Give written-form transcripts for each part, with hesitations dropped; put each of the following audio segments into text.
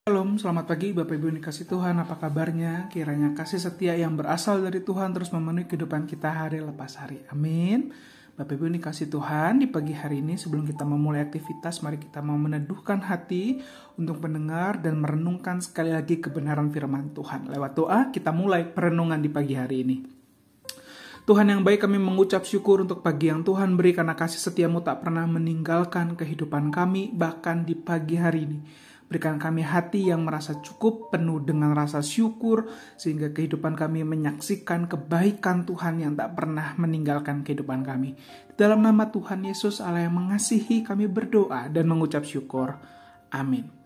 Shalom, selamat pagi Bapak Ibu yang dikasih Tuhan, apa kabarnya? Kiranya kasih setia yang berasal dari Tuhan terus memenuhi kehidupan kita hari lepas hari. Amin. Bapak Ibu yang dikasih Tuhan, di pagi hari ini sebelum kita memulai aktivitas, mari kita mau meneduhkan hati untuk mendengar dan merenungkan sekali lagi kebenaran firman Tuhan. Lewat doa, kita mulai perenungan di pagi hari ini. Tuhan yang baik, kami mengucap syukur untuk pagi yang Tuhan beri karena kasih setiamu tak pernah meninggalkan kehidupan kami, bahkan di pagi hari ini. Berikan kami hati yang merasa cukup, penuh dengan rasa syukur, sehingga kehidupan kami menyaksikan kebaikan Tuhan yang tak pernah meninggalkan kehidupan kami. Dalam nama Tuhan Yesus Allah yang mengasihi, kami berdoa dan mengucap syukur. Amin.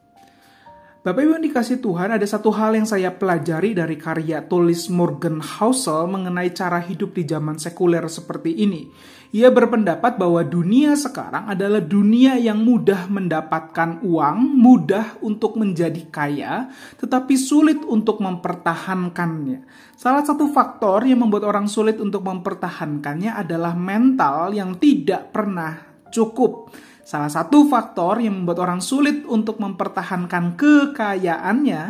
Bapak Ibu yang dikasih Tuhan, ada satu hal yang saya pelajari dari karya tulis Morgan Housel mengenai cara hidup di zaman sekuler seperti ini. Ia berpendapat bahwa dunia sekarang adalah dunia yang mudah mendapatkan uang, mudah untuk menjadi kaya, tetapi sulit untuk mempertahankannya. Salah satu faktor yang membuat orang sulit untuk mempertahankannya adalah mental yang tidak pernah cukup. Salah satu faktor yang membuat orang sulit untuk mempertahankan kekayaannya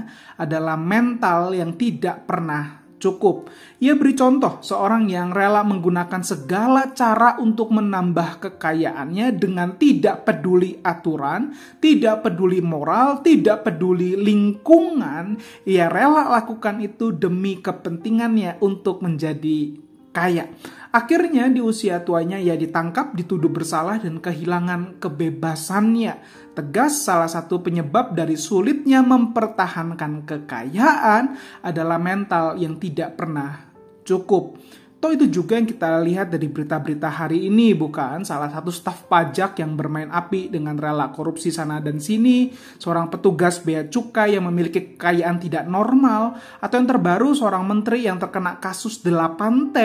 adalah mental yang tidak pernah cukup. Ia beri contoh seorang yang rela menggunakan segala cara untuk menambah kekayaannya dengan tidak peduli aturan, tidak peduli moral, tidak peduli lingkungan. Ia rela lakukan itu demi kepentingannya untuk menjadi kaya. Akhirnya di usia tuanya ia ditangkap, dituduh bersalah dan kehilangan kebebasannya. Tegas salah satu penyebab dari sulitnya mempertahankan kekayaan adalah mental yang tidak pernah cukup. Toh itu juga yang kita lihat dari berita-berita hari ini, bukan? Salah satu staf pajak yang bermain api dengan rela korupsi sana dan sini, seorang petugas bea cukai yang memiliki kekayaan tidak normal, atau yang terbaru seorang menteri yang terkena kasus 8T.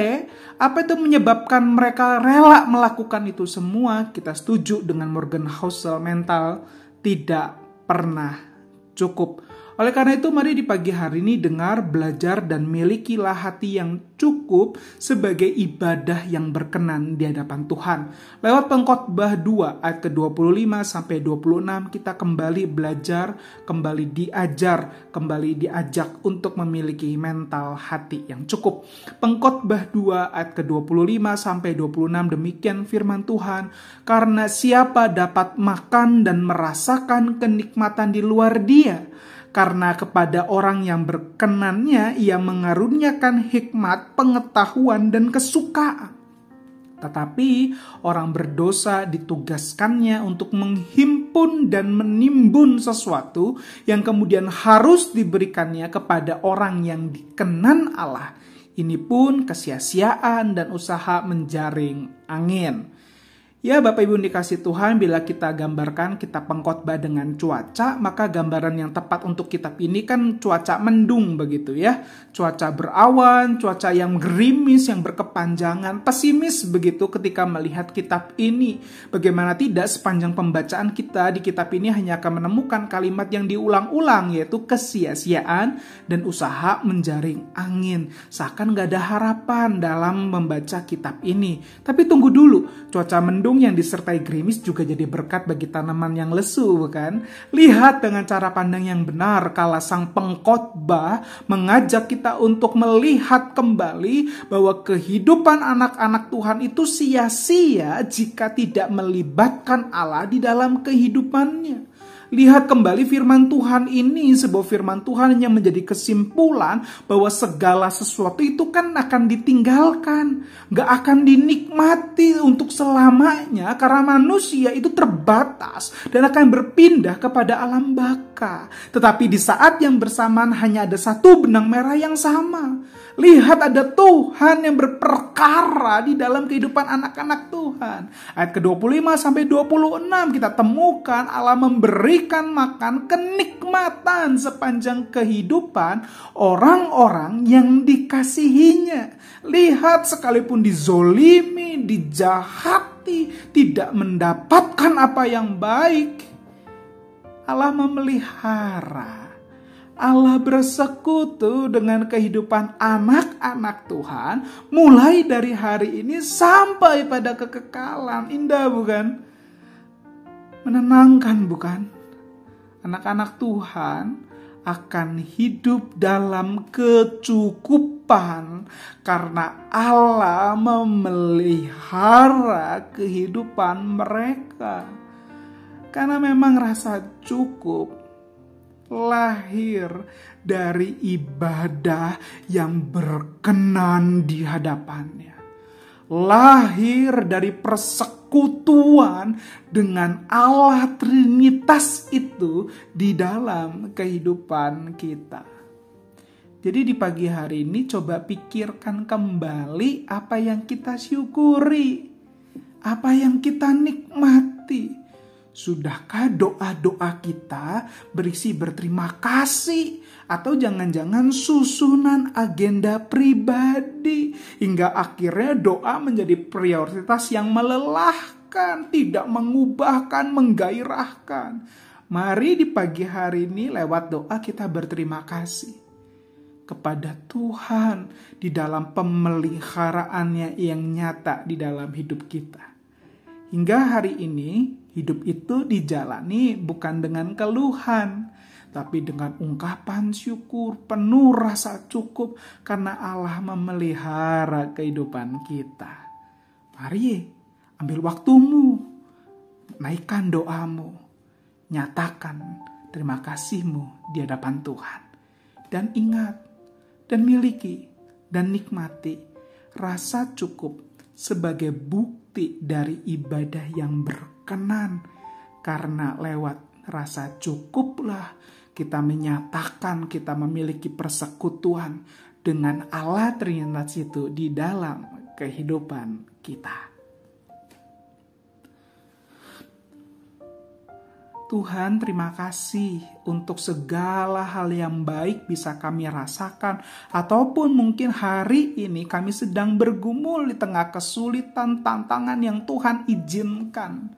Apa itu menyebabkan mereka rela melakukan itu semua? Kita setuju dengan Morgan Housel, mental tidak pernah cukup. Oleh karena itu, mari di pagi hari ini dengar, belajar, dan milikilah hati yang cukup sebagai ibadah yang berkenan di hadapan Tuhan. Lewat Pengkhotbah 2 ayat ke-25 sampai 26 kita kembali belajar, kembali diajar, kembali diajak untuk memiliki mental hati yang cukup. Pengkhotbah 2 ayat ke-25 sampai 26 demikian firman Tuhan, karena siapa dapat makan dan merasakan kenikmatan di luar Dia? Karena kepada orang yang berkenannya ia mengaruniakan hikmat, pengetahuan, dan kesukaan. Tetapi orang berdosa ditugaskannya untuk menghimpun dan menimbun sesuatu yang kemudian harus diberikannya kepada orang yang dikenan Allah. Ini pun kesia-siaan dan usaha menjaring angin. Ya Bapak Ibu dikasih Tuhan, bila kita gambarkan kitab Pengkhotbah dengan cuaca, maka gambaran yang tepat untuk kitab ini kan cuaca mendung begitu ya. Cuaca berawan, cuaca yang gerimis, yang berkepanjangan, pesimis begitu ketika melihat kitab ini. Bagaimana tidak sepanjang pembacaan kita di kitab ini hanya akan menemukan kalimat yang diulang-ulang, yaitu kesia-siaan dan usaha menjaring angin. Seakan gak ada harapan dalam membaca kitab ini. Tapi tunggu dulu, cuaca mendung yang disertai gerimis juga jadi berkat bagi tanaman yang lesu, bukan? Lihat dengan cara pandang yang benar kala sang pengkhotbah mengajak kita untuk melihat kembali bahwa kehidupan anak-anak Tuhan itu sia-sia jika tidak melibatkan Allah di dalam kehidupannya. Lihat kembali firman Tuhan ini, sebuah firman Tuhan yang menjadi kesimpulan bahwa segala sesuatu itu kan akan ditinggalkan, gak akan dinikmati untuk selamanya karena manusia itu terbatas dan akan berpindah kepada alam baka. Tetapi di saat yang bersamaan hanya ada satu benang merah yang sama. Lihat ada Tuhan yang berperkara di dalam kehidupan anak-anak Tuhan. Ayat ke-25 sampai 26 kita temukan Allah memberikan makan kenikmatan sepanjang kehidupan orang-orang yang dikasihinya. Lihat sekalipun dizolimi, dijahati, tidak mendapatkan apa yang baik, Allah memelihara. Allah bersekutu dengan kehidupan anak-anak Tuhan mulai dari hari ini sampai pada kekekalan. Indah bukan? Menenangkan bukan? Anak-anak Tuhan akan hidup dalam kecukupan karena Allah memelihara kehidupan mereka. Karena memang rasa cukup lahir dari ibadah yang berkenan di hadapannya. Lahir dari persekutuan dengan Allah Trinitas itu di dalam kehidupan kita. Jadi di pagi hari ini coba pikirkan kembali apa yang kita syukuri, apa yang kita nikmati. Sudahkah doa-doa kita berisi berterima kasih? Atau jangan-jangan susunan agenda pribadi hingga akhirnya doa menjadi prioritas yang melelahkan, tidak mengubahkan, menggairahkan. Mari di pagi hari ini lewat doa kita berterima kasih kepada Tuhan di dalam pemeliharaannya yang nyata di dalam hidup kita. Hingga hari ini hidup itu dijalani bukan dengan keluhan, tapi dengan ungkapan syukur, penuh rasa cukup karena Allah memelihara kehidupan kita. Mari ambil waktumu, naikkan doamu, nyatakan terima kasihmu di hadapan Tuhan. Dan ingat, dan miliki, dan nikmati rasa cukup sebagai bukti dari ibadah yang berkenan. Karena lewat rasa cukuplah kita menyatakan kita memiliki persekutuan dengan Allah Trinitas itu di dalam kehidupan kita. Tuhan, terima kasih untuk segala hal yang baik bisa kami rasakan, ataupun mungkin hari ini kami sedang bergumul di tengah kesulitan, tantangan yang Tuhan izinkan.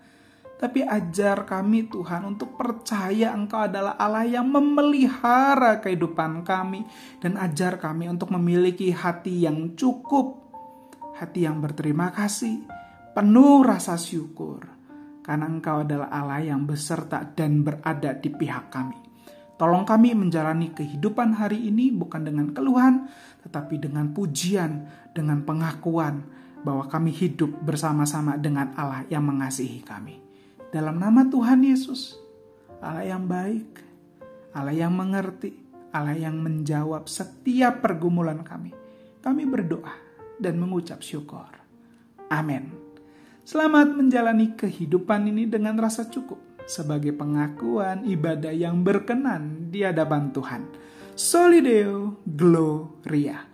Tapi ajar kami Tuhan untuk percaya Engkau adalah Allah yang memelihara kehidupan kami, dan ajar kami untuk memiliki hati yang cukup, hati yang berterima kasih, penuh rasa syukur. Karena Engkau adalah Allah yang beserta dan berada di pihak kami. Tolong kami menjalani kehidupan hari ini bukan dengan keluhan, tetapi dengan pujian, dengan pengakuan bahwa kami hidup bersama-sama dengan Allah yang mengasihi kami. Dalam nama Tuhan Yesus, Allah yang baik, Allah yang mengerti, Allah yang menjawab setiap pergumulan kami berdoa dan mengucap syukur. Amin. Selamat menjalani kehidupan ini dengan rasa cukup sebagai pengakuan ibadah yang berkenan di hadapan Tuhan. Soli Deo Gloria.